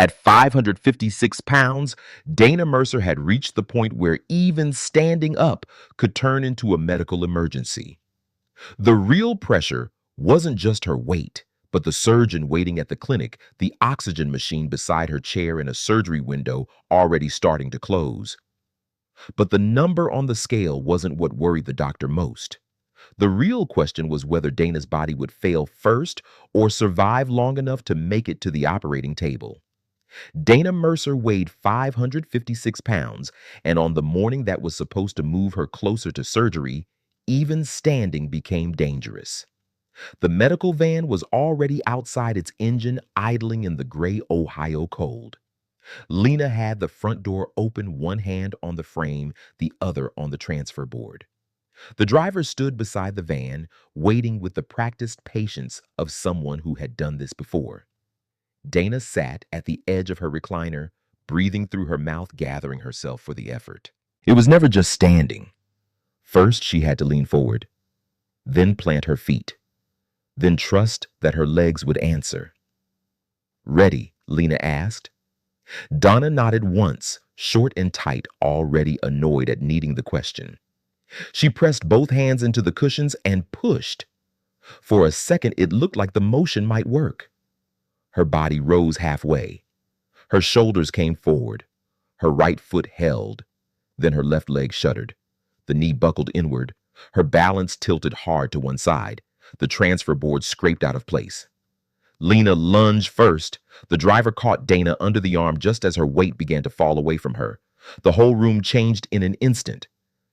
At 556 pounds, Dana Mercer had reached the point where even standing up could turn into a medical emergency. The real pressure wasn't just her weight, but the surgeon waiting at the clinic, the oxygen machine beside her chair, and a surgery window already starting to close. But the number on the scale wasn't what worried the doctor most. The real question was whether Dana's body would fail first or survive long enough to make it to the operating table. Dana Mercer weighed 556 pounds, and on the morning that was supposed to move her closer to surgery, even standing became dangerous. The medical van was already outside its engine, idling in the gray Ohio cold. Lena had the front door open, one hand on the frame, the other on the transfer board. The driver stood beside the van, waiting with the practiced patience of someone who had done this before. Dana sat at the edge of her recliner, breathing through her mouth, gathering herself for the effort. It was never just standing. First, she had to lean forward, then plant her feet, then trust that her legs would answer. "Ready?" Lena asked. Donna nodded once, short and tight, already annoyed at needing the question. She pressed both hands into the cushions and pushed. For a second, it looked like the motion might work. Her body rose halfway. Her shoulders came forward. Her right foot held. Then her left leg shuddered. The knee buckled inward. Her balance tilted hard to one side. The transfer board scraped out of place. Lena lunged first. The driver caught Dana under the arm just as her weight began to fall away from her. The whole room changed in an instant.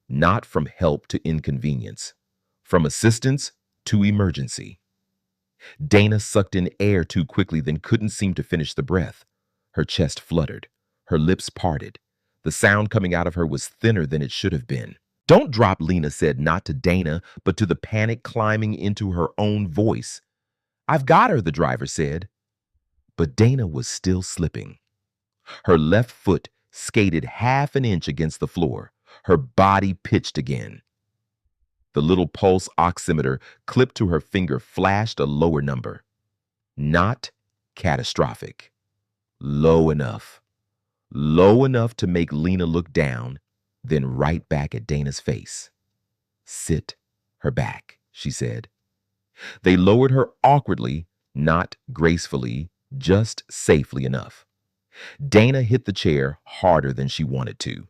Not from help to inconvenience. From assistance to emergency. Dana sucked in air too quickly, then couldn't seem to finish the breath. Her chest fluttered. Her lips parted. The sound coming out of her was thinner than it should have been. "Don't drop," Lena said, not to Dana, but to the panic climbing into her own voice. "I've got her," the driver said. But Dana was still slipping. Her left foot skated half an inch against the floor. Her body pitched again. The little pulse oximeter clipped to her finger flashed a lower number. Not catastrophic. Low enough. Low enough to make Lena look down, then right back at Dana's face. "Sit her back," she said. They lowered her awkwardly, not gracefully, just safely enough. Dana hit the chair harder than she wanted to.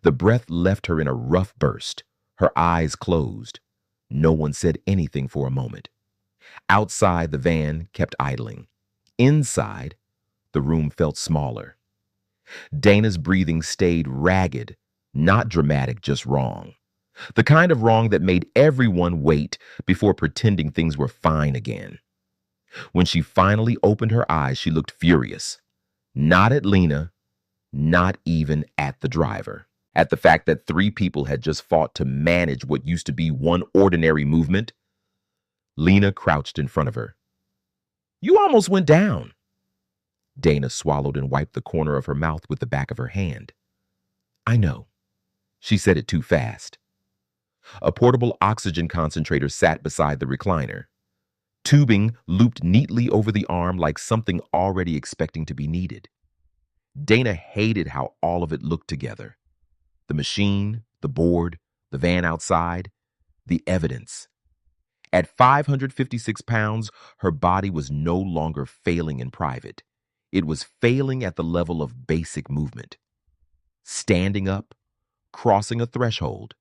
The breath left her in a rough burst. Her eyes closed. No one said anything for a moment. Outside, the van kept idling. Inside, the room felt smaller. Dana's breathing stayed ragged, not dramatic, just wrong. The kind of wrong that made everyone wait before pretending things were fine again. When she finally opened her eyes, she looked furious. Not at Lena, not even at the driver. At the fact that three people had just fought to manage what used to be one ordinary movement. Lena crouched in front of her. "You almost went down." Dana swallowed and wiped the corner of her mouth with the back of her hand. "I know." She said it too fast. A portable oxygen concentrator sat beside the recliner. Tubing looped neatly over the arm like something already expecting to be needed. Dana hated how all of it looked together. The machine, the board, the van outside, the evidence. At 556 pounds, her body was no longer failing in private. It was failing at the level of basic movement. Standing up, crossing a threshold,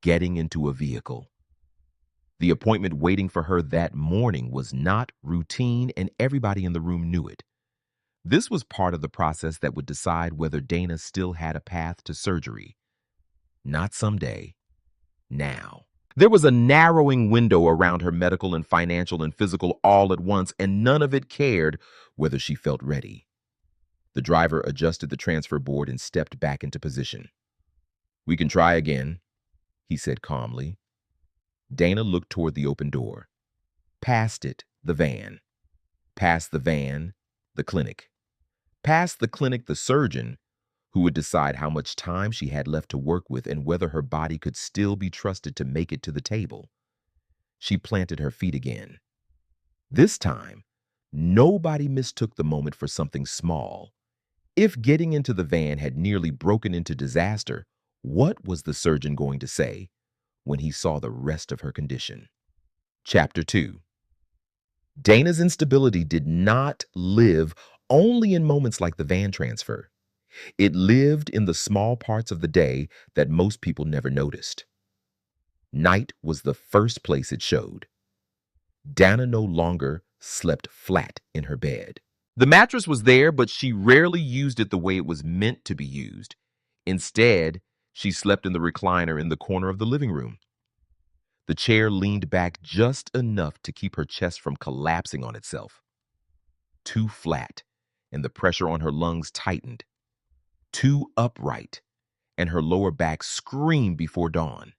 getting into a vehicle. The appointment waiting for her that morning was not routine, and everybody in the room knew it. This was part of the process that would decide whether Dana still had a path to surgery. Not someday, now. There was a narrowing window around her medical and financial and physical all at once, and none of it cared whether she felt ready. The driver adjusted the transfer board and stepped back into position. "We can try again," he said calmly. Dana looked toward the open door. Past it, the van. Past the van, the clinic. Past the clinic, the surgeon, who would decide how much time she had left to work with and whether her body could still be trusted to make it to the table. She planted her feet again. This time, Nobody mistook the moment for something small. If getting into the van had nearly broken into disaster, what was the surgeon going to say when he saw the rest of her condition? Chapter 2. Dana's instability did not live only in moments like the van transfer. It lived in the small parts of the day that most people never noticed. Night was the first place it showed. Dana no longer slept flat in her bed. The mattress was there, but she rarely used it the way it was meant to be used. Instead, she slept in the recliner in the corner of the living room. The chair leaned back just enough to keep her chest from collapsing on itself. Too flat, and the pressure on her lungs tightened. Too upright, and her lower back screamed before dawn.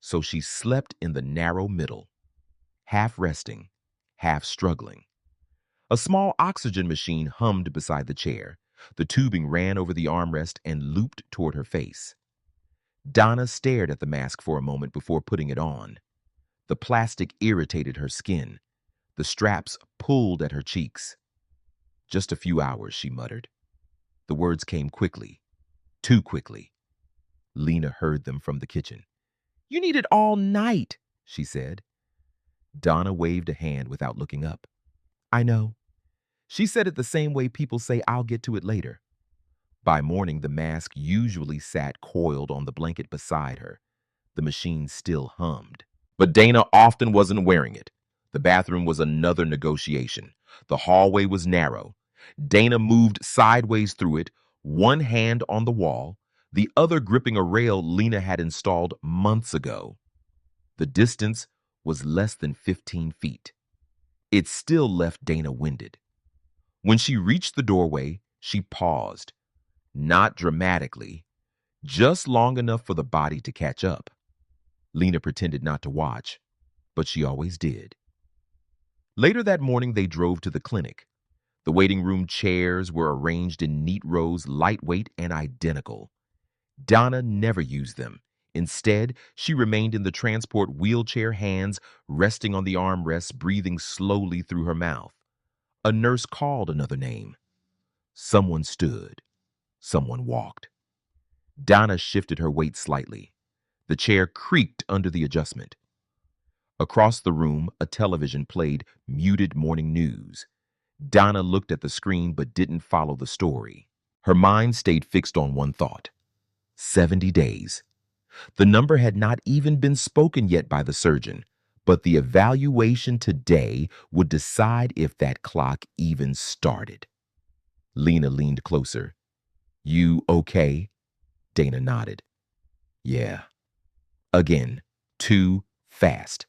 So she slept in the narrow middle, half resting, half struggling. A small oxygen machine hummed beside the chair. The tubing ran over the armrest and looped toward her face. Donna stared at the mask for a moment before putting it on. The plastic irritated her skin. The straps pulled at her cheeks. "Just a few hours," she muttered. The words came quickly, too quickly. Lena heard them from the kitchen. "You need it all night," she said. Donna waved a hand without looking up. "I know." She said it the same way people say, "I'll get to it later." By morning, the mask usually sat coiled on the blanket beside her. The machine still hummed. But Dana often wasn't wearing it. The bathroom was another negotiation. The hallway was narrow. Dana moved sideways through it, one hand on the wall, the other gripping a rail Lena had installed months ago. The distance was less than 15 feet. It still left Dana winded. When she reached the doorway, she paused. Not dramatically, just long enough for the body to catch up. Lena pretended not to watch, but she always did. Later that morning, they drove to the clinic. The waiting room chairs were arranged in neat rows, lightweight and identical. Donna never used them. Instead, she remained in the transport wheelchair, hands resting on the armrests, breathing slowly through her mouth. A nurse called another name. Someone stood. Someone walked. Donna shifted her weight slightly. The chair creaked under the adjustment. Across the room, a television played muted morning news. Donna looked at the screen but didn't follow the story. Her mind stayed fixed on one thought. 70 days. The number had not even been spoken yet by the surgeon, but the evaluation today would decide if that clock even started. Lena leaned closer. "You okay?" Dana nodded. "Yeah." Again, too fast.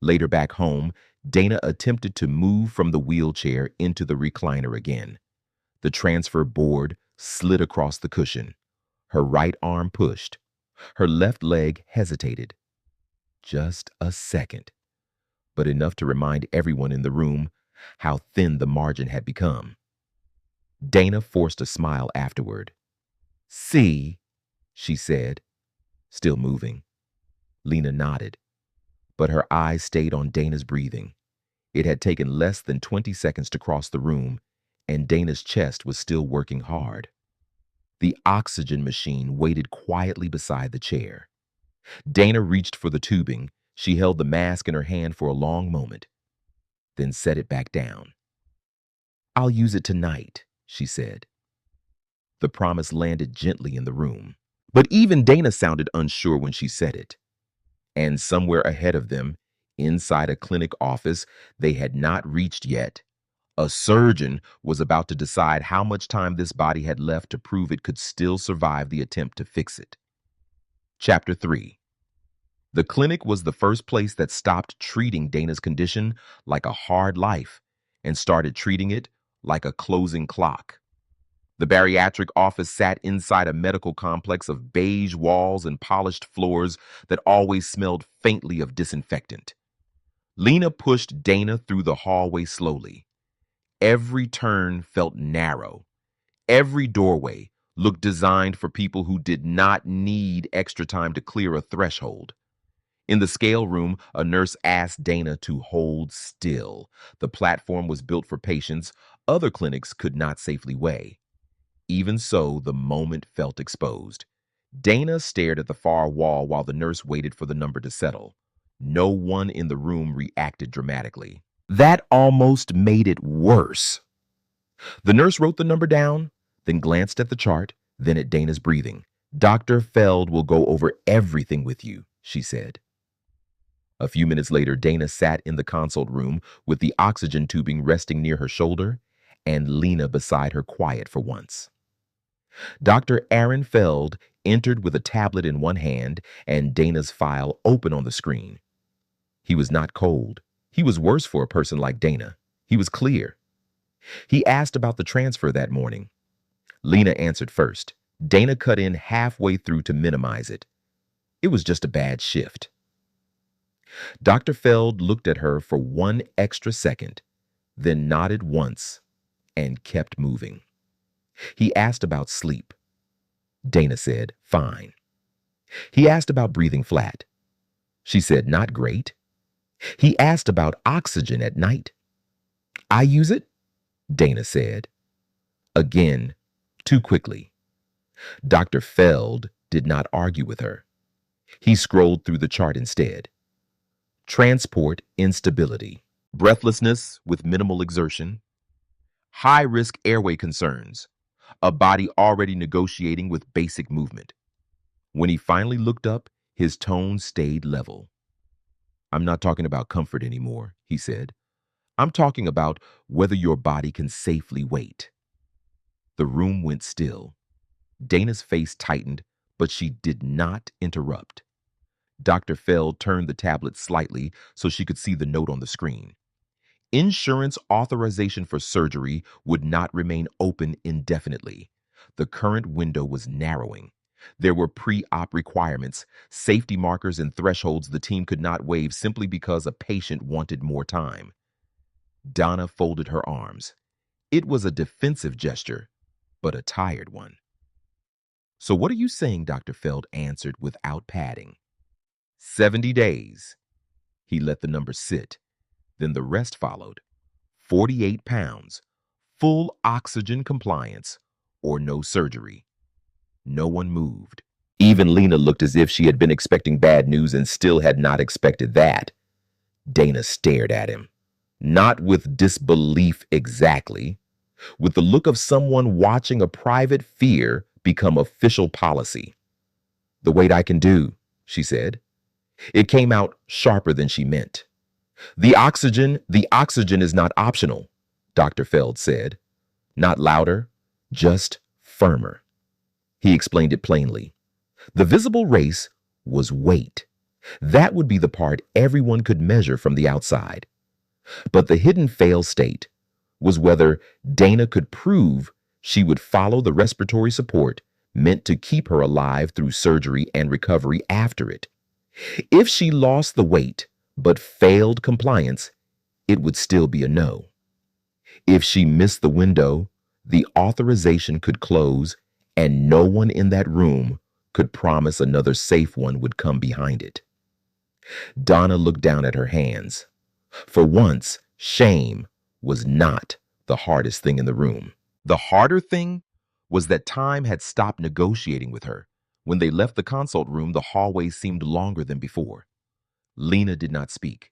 Later back home, Dana attempted to move from the wheelchair into the recliner again. The transfer board slid across the cushion. Her right arm pushed. Her left leg hesitated. Just a second, but enough to remind everyone in the room how thin the margin had become. Dana forced a smile afterward. "See," she said, still moving. Lena nodded, but her eyes stayed on Dana's breathing. It had taken less than 20 seconds to cross the room, and Dana's chest was still working hard. The oxygen machine waited quietly beside the chair. Dana reached for the tubing. She held the mask in her hand for a long moment, then set it back down. "I'll use it tonight," she said. The promise landed gently in the room. But even Dana sounded unsure when she said it. And somewhere ahead of them, inside a clinic office they had not reached yet, a surgeon was about to decide how much time this body had left to prove it could still survive the attempt to fix it. Chapter 3. The clinic was the first place that stopped treating Dana's condition like a hard life and started treating it like a closing clock. The bariatric office sat inside a medical complex of beige walls and polished floors that always smelled faintly of disinfectant. Lena pushed Dana through the hallway slowly. Every turn felt narrow. Every doorway looked designed for people who did not need extra time to clear a threshold. In the scale room, a nurse asked Dana to hold still. The platform was built for patients other clinics could not safely weigh. Even so, the moment felt exposed. Dana stared at the far wall while the nurse waited for the number to settle. No one in the room reacted dramatically. That almost made it worse. The nurse wrote the number down, then glanced at the chart, then at Dana's breathing. Dr. Feld will go over everything with you, she said. A few minutes later, Dana sat in the consult room with the oxygen tubing resting near her shoulder and Lena beside her, quiet for once. Dr. Aaron Feld entered with a tablet in one hand and Dana's file open on the screen. He was not cold. He was worse for a person like Dana. He was clear. He asked about the transfer that morning. Lena answered first. Dana cut in halfway through to minimize it. It was just a bad shift. Dr. Feld looked at her for one extra second, then nodded once and kept moving. He asked about sleep. Dana said, fine. He asked about breathing flat. She said, not great. He asked about oxygen at night. I use it, Dana said. Again, too quickly. Dr. Feld did not argue with her. He scrolled through the chart instead. Transport instability, breathlessness with minimal exertion, high-risk airway concerns, a body already negotiating with basic movement. When he finally looked up, his tone stayed level. I'm not talking about comfort anymore, he said. I'm talking about whether your body can safely wait. The room went still. Dana's face tightened, but she did not interrupt. Dr. Feld turned the tablet slightly so she could see the note on the screen. Insurance authorization for surgery would not remain open indefinitely. The current window was narrowing. There were pre-op requirements, safety markers, and thresholds the team could not waive simply because a patient wanted more time. Donna folded her arms. It was a defensive gesture, but a tired one. So what are you saying? Dr. Feld answered without padding. 70 days. He let the number sit. Then the rest followed. 48 pounds, full oxygen compliance, or no surgery. No one moved. Even Lena looked as if she had been expecting bad news and still had not expected that. Dana stared at him, not with disbelief exactly, with the look of someone watching a private fear become official policy. The wait I can do, she said. It came out sharper than she meant. The oxygen is not optional, Dr. Feld said. Not louder, just firmer. He explained it plainly. The visible race was weight. That would be the part everyone could measure from the outside. But the hidden fail state was whether Dana could prove she would follow the respiratory support meant to keep her alive through surgery and recovery after it. If she lost the weight but failed compliance, it would still be a no. If she missed the window, the authorization could close and no one in that room could promise another safe one would come behind it. Donna looked down at her hands. For once, shame was not the hardest thing in the room. The harder thing was that time had stopped negotiating with her. When they left the consult room, the hallway seemed longer than before. Lena did not speak.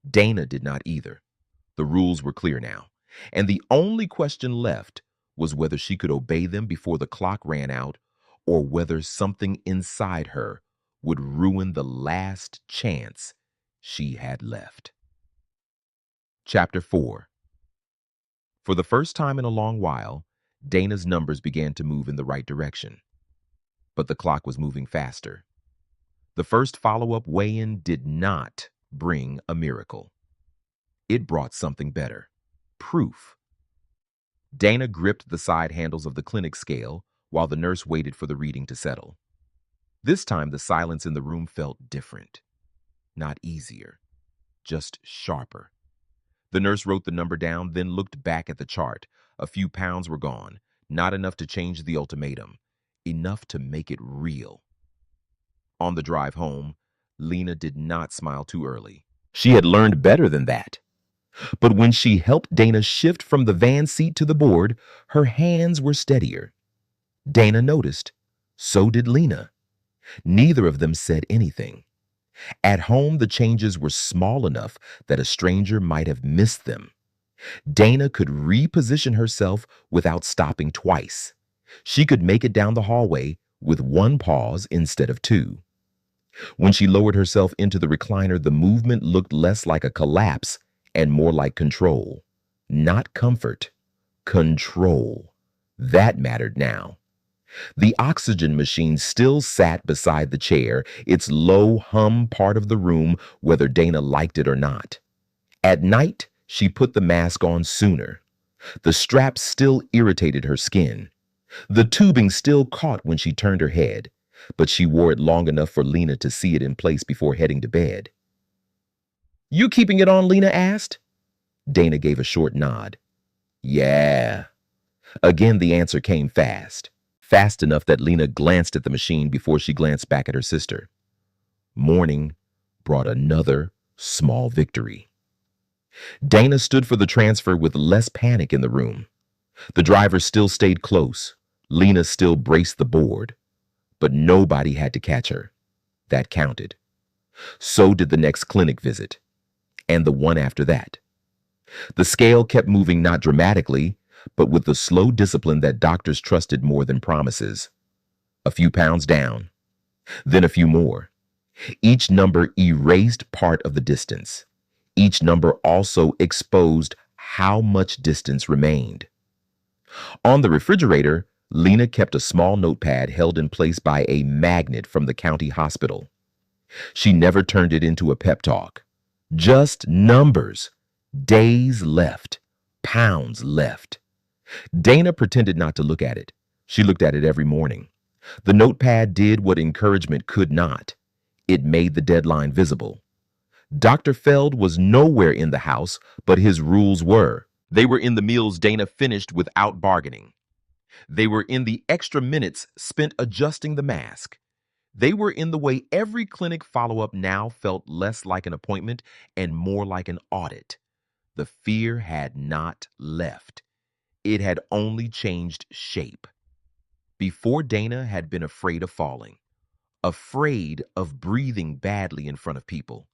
Dana did not either. The rules were clear now, and the only question left was whether she could obey them before the clock ran out or whether something inside her would ruin the last chance she had left. Chapter 4. For the first time in a long while, Dana's numbers began to move in the right direction. But the clock was moving faster. The first follow-up weigh-in did not bring a miracle. It brought something better. Proof. Dana gripped the side handles of the clinic scale while the nurse waited for the reading to settle. This time, the silence in the room felt different. Not easier, just sharper. The nurse wrote the number down, then looked back at the chart. A few pounds were gone, not enough to change the ultimatum, enough to make it real. On the drive home, Lena did not smile too early. She had learned better than that. But when she helped Dana shift from the van seat to the board, her hands were steadier. Dana noticed. So did Lena. Neither of them said anything. At home, the changes were small enough that a stranger might have missed them. Dana could reposition herself without stopping twice. She could make it down the hallway with one pause instead of two. When she lowered herself into the recliner, the movement looked less like a collapse and more like control. Not comfort, control. That mattered now. The oxygen machine still sat beside the chair, its low hum part of the room, whether Dana liked it or not. At night, she put the mask on sooner. The strap still irritated her skin. The tubing still caught when she turned her head, but she wore it long enough for Lena to see it in place before heading to bed. "You keeping it on?" Lena asked. Dana gave a short nod. "Yeah." Again, the answer came fast. Fast enough that Lena glanced at the machine before she glanced back at her sister. Morning brought another small victory. Dana stood for the transfer with less panic in the room. The driver still stayed close. Lena still braced the board. But nobody had to catch her. That counted. So did the next clinic visit. And the one after that. The scale kept moving not dramatically, but with the slow discipline that doctors trusted more than promises. A few pounds down, then a few more. Each number erased part of the distance. Each number also exposed how much distance remained. On the refrigerator, Lena kept a small notepad held in place by a magnet from the county hospital. She never turned it into a pep talk. Just numbers. Days left. Pounds left. Dana pretended not to look at it. She looked at it every morning. The notepad did what encouragement could not. It made the deadline visible. Dr. Feld was nowhere in the house, but his rules were. They were in the meals Dana finished without bargaining. They were in the extra minutes spent adjusting the mask. They were in the way every clinic follow-up now felt less like an appointment and more like an audit. The fear had not left. It had only changed shape. Before, Dana had been afraid of falling, afraid of breathing badly in front of people,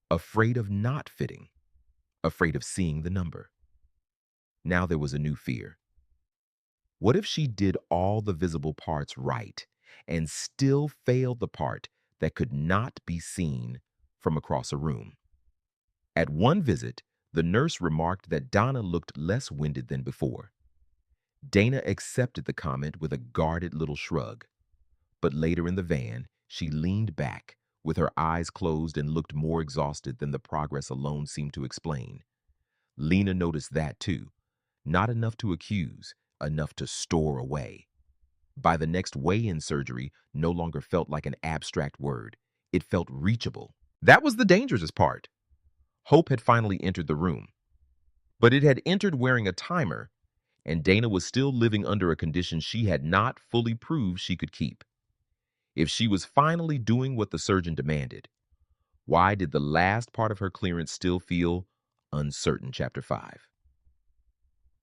afraid of not fitting, afraid of seeing the number. Now there was a new fear. What if she did all the visible parts right and still failed the part that could not be seen from across a room? At one visit, the nurse remarked that Donna looked less winded than before. Dana accepted the comment with a guarded little shrug. But later in the van, she leaned back, with her eyes closed, and looked more exhausted than the progress alone seemed to explain. Lena noticed that too. Not enough to accuse, enough to store away. By the next weigh-in, surgery no longer felt like an abstract word. It felt reachable. That was the dangerous part. Hope had finally entered the room. But it had entered wearing a timer, and Dana was still living under a condition she had not fully proved she could keep. If she was finally doing what the surgeon demanded, why did the last part of her clearance still feel uncertain? Chapter 5.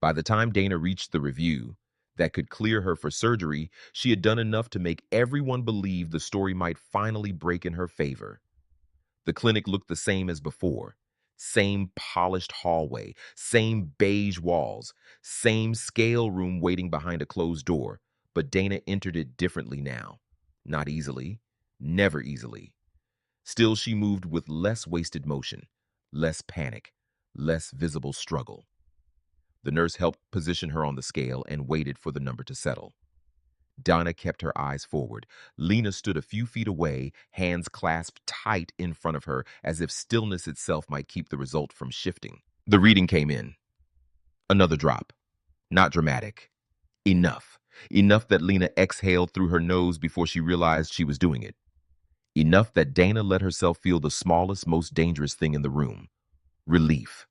By the time Dana reached the review that could clear her for surgery, she had done enough to make everyone believe the story might finally break in her favor. The clinic looked the same as before. Same polished hallway, same beige walls, same scale room waiting behind a closed door, but Dana entered it differently now. Not easily, never easily. Still, she moved with less wasted motion, less panic, less visible struggle. The nurse helped position her on the scale and waited for the number to settle. Donna kept her eyes forward. Lena stood a few feet away, hands clasped tight in front of her, as if stillness itself might keep the result from shifting. The reading came in. Another drop. Not dramatic. Enough. Enough that Lena exhaled through her nose before she realized she was doing it. Enough that Dana let herself feel the smallest, most dangerous thing in the room. Relief.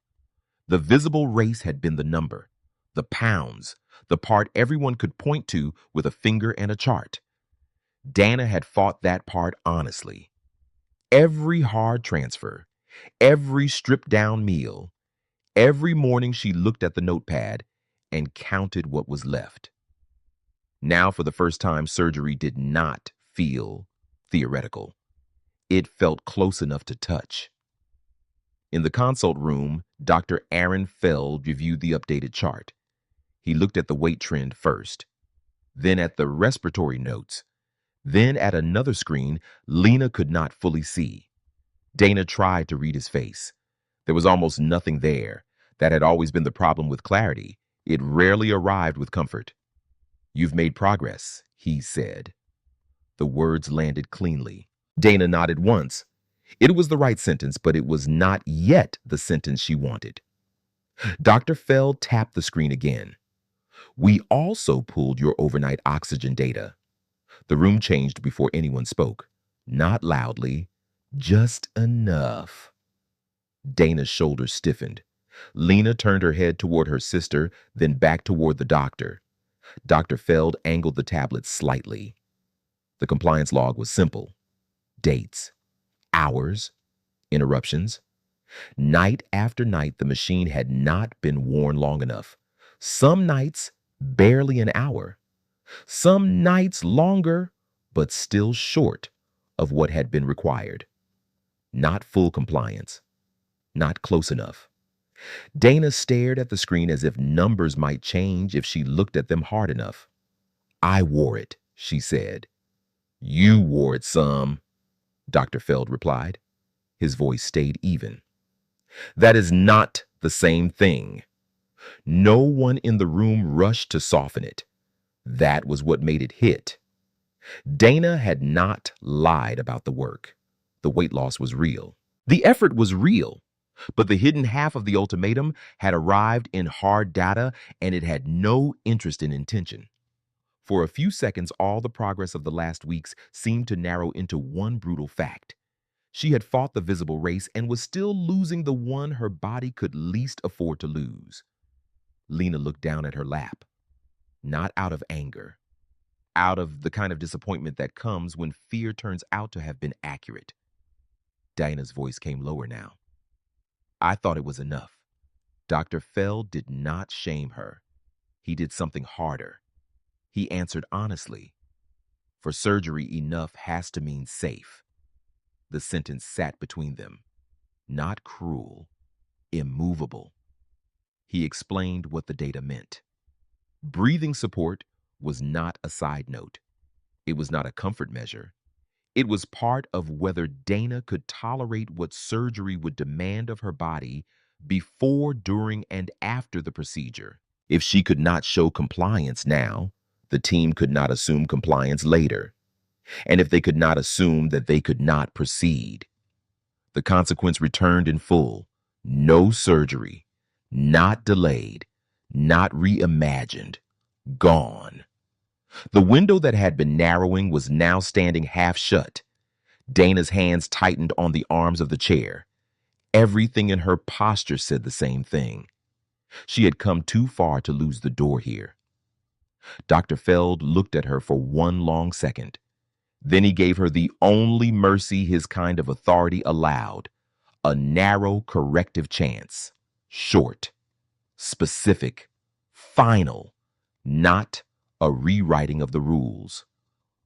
The visible race had been the number, the pounds, the part everyone could point to with a finger and a chart. Dana had fought that part honestly. Every hard transfer, every stripped down meal, every morning she looked at the notepad and counted what was left. Now, for the first time, surgery did not feel theoretical. It felt close enough to touch. In the consult room, Dr. Aaron Feld reviewed the updated chart. He looked at the weight trend first, then at the respiratory notes, then at another screen Lena could not fully see. Dana tried to read his face. There was almost nothing there. That had always been the problem with clarity. It rarely arrived with comfort. "You've made progress," he said. The words landed cleanly. Dana nodded once. It was the right sentence, but it was not yet the sentence she wanted. Dr. Feld tapped the screen again. "We also pulled your overnight oxygen data." The room changed before anyone spoke. Not loudly, just enough. Dana's shoulders stiffened. Lena turned her head toward her sister, then back toward the doctor. Dr. Feld angled the tablet slightly. The compliance log was simple. Dates, hours, interruptions. Night after night, the machine had not been worn long enough. Some nights, barely an hour. Some nights longer, but still short of what had been required. Not full compliance. Not close enough. Dana stared at the screen as if numbers might change if she looked at them hard enough. "I wore it," she said. "You wore it some," Dr. Feld replied. His voice stayed even. "That is not the same thing." No one in the room rushed to soften it. That was what made it hit. Dana had not lied about the work. The weight loss was real. The effort was real. But the hidden half of the ultimatum had arrived in hard data, and it had no interest in intention. For a few seconds, all the progress of the last weeks seemed to narrow into one brutal fact. She had fought the visible race and was still losing the one her body could least afford to lose. Lena looked down at her lap. Not out of anger. Out of the kind of disappointment that comes when fear turns out to have been accurate. Dana's voice came lower now. "I thought it was enough." Dr. Feld did not shame her. He did something harder. He answered honestly. "For surgery, enough has to mean safe." The sentence sat between them. Not cruel, immovable. He explained what the data meant. Breathing support was not a side note. It was not a comfort measure. It was part of whether Dana could tolerate what surgery would demand of her body before, during, and after the procedure. If she could not show compliance now, the team could not assume compliance later. And if they could not assume that they could not proceed, the consequence returned in full. No surgery, not delayed, not reimagined, gone. The window that had been narrowing was now standing half shut. Dana's hands tightened on the arms of the chair. Everything in her posture said the same thing. She had come too far to lose the door here. Dr. Feld looked at her for one long second. Then he gave her the only mercy his kind of authority allowed, a narrow corrective chance. Short, specific, final, not a rewriting of the rules.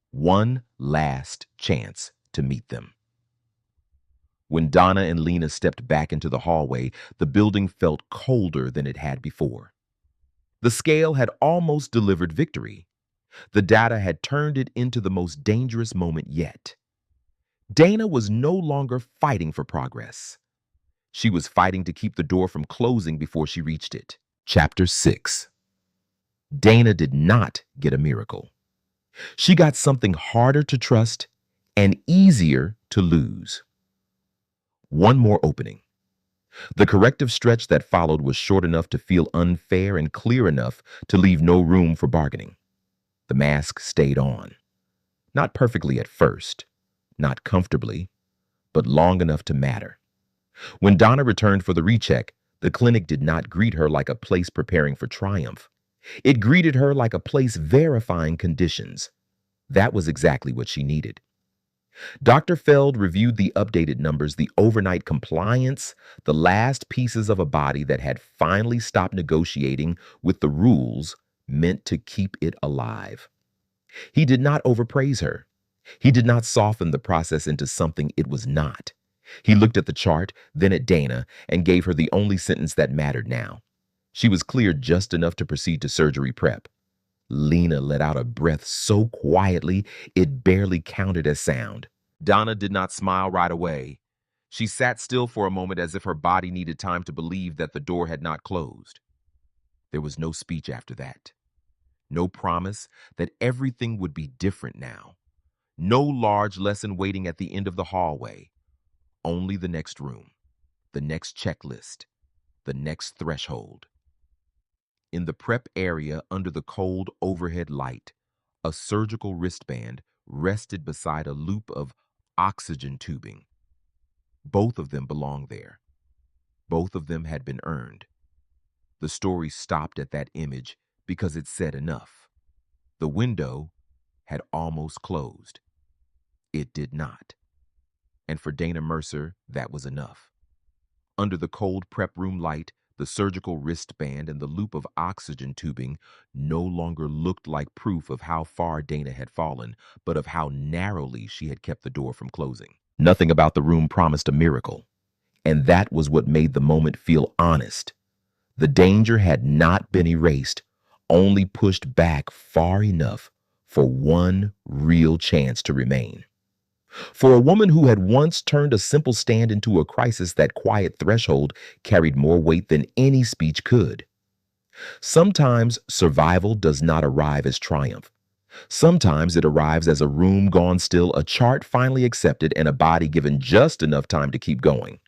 One last chance to meet them. When Donna and Lena stepped back into the hallway, the building felt colder than it had before. The scale had almost delivered victory. The data had turned it into the most dangerous moment yet. Dana was no longer fighting for progress. She was fighting to keep the door from closing before she reached it. Chapter 6. Dana did not get a miracle. She got something harder to trust and easier to lose. One more opening. The corrective stretch that followed was short enough to feel unfair and clear enough to leave no room for bargaining. The mask stayed on. Not perfectly at first, not comfortably, but long enough to matter. When Donna returned for the recheck, the clinic did not greet her like a place preparing for triumph. It greeted her like a place verifying conditions. That was exactly what she needed. Dr. Feld reviewed the updated numbers, the overnight compliance, the last pieces of a body that had finally stopped negotiating with the rules meant to keep it alive. He did not overpraise her. He did not soften the process into something it was not. He looked at the chart, then at Dana, and gave her the only sentence that mattered now. She was cleared just enough to proceed to surgery prep. Lena let out a breath so quietly it barely counted as sound. Donna did not smile right away. She sat still for a moment as if her body needed time to believe that the door had not closed. There was no speech after that. No promise that everything would be different now. No large lesson waiting at the end of the hallway. Only the next room, the next checklist, the next threshold. In the prep area under the cold overhead light, a surgical wristband rested beside a loop of oxygen tubing. Both of them belonged there. Both of them had been earned. The story stopped at that image because it said enough. The window had almost closed. It did not. And for Dana Mercer, that was enough. Under the cold prep room light, the surgical wristband and the loop of oxygen tubing no longer looked like proof of how far Dana had fallen, but of how narrowly she had kept the door from closing. Nothing about the room promised a miracle, and that was what made the moment feel honest. The danger had not been erased, only pushed back far enough for one real chance to remain. For a woman who had once turned a simple stand into a crisis, that quiet threshold carried more weight than any speech could. Sometimes survival does not arrive as triumph. Sometimes it arrives as a room gone still, a chart finally accepted, and a body given just enough time to keep going.